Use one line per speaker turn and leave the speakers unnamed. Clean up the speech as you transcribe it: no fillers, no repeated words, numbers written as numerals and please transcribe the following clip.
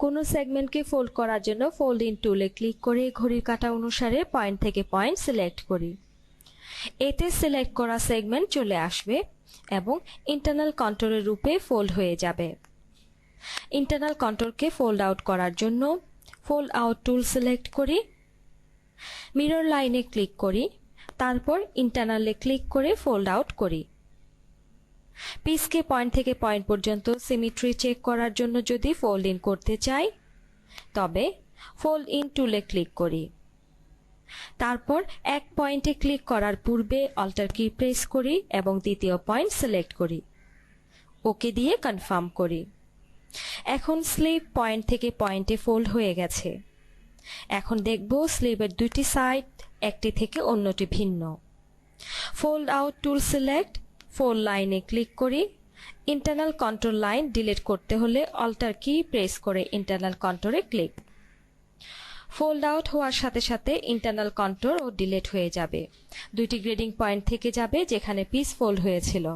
কোনো সেগমেন্টকে ফোল্ড করার জন্য ফোল্ড ইন টুলে ক্লিক করে ঘড়ির কাঁটা অনুসারে পয়েন্ট থেকে পয়েন্ট সিলেক্ট করি। এতে সিলেক্ট করা সেগমেন্ট চলে আসবে এবং ইন্টারনাল কন্ট্রোলের রূপে ফোল্ড হয়ে যাবে। ইন্টারনাল কন্ট্রোলকে ফোল্ড আউট করার জন্য ফোল্ড আউট টুল সিলেক্ট করি, মিরর লাইনে ক্লিক করি, তারপর ইন্টারনালে ক্লিক করে ফোল্ড আউট করি। পিসকে পয়েন্ট থেকে পয়েন্ট পর্যন্ত সিমেট্রি চেক করার জন্য যদি ফোল্ড ইন করতে চাই তবে ফোল্ড ইন টুলে ক্লিক করি। তারপর এক পয়েন্টে ক্লিক করার পূর্বে অল্টার কি প্রেস করি এবং দ্বিতীয় পয়েন্ট সিলেক্ট করি। ওকে দিয়ে কনফার্ম করি। এখন স্লিভ পয়েন্ট থেকে পয়েন্টে ফোল্ড হয়ে গেছে। এখন দেখব স্লিভের দুটি সাইড একটি থেকে অন্যটি ভিন্ন। Fold out tool select, fold লাইনে ক্লিক করি। ইন্টারনাল কন্ট্রোল লাইন ডিলিট করতে হলে অল্টার কি প্রেস করে ইন্টারনাল কন্ট্রোলে ক্লিক। ফোল্ড আউট হওয়ার সাথে সাথে ইন্টারনাল কন্ট্রোল ও ডিলিট হয়ে যাবে। দুইটি গ্রেডিং পয়েন্ট থেকে যাবে যেখানে পিস ফোল্ড হয়েছিল।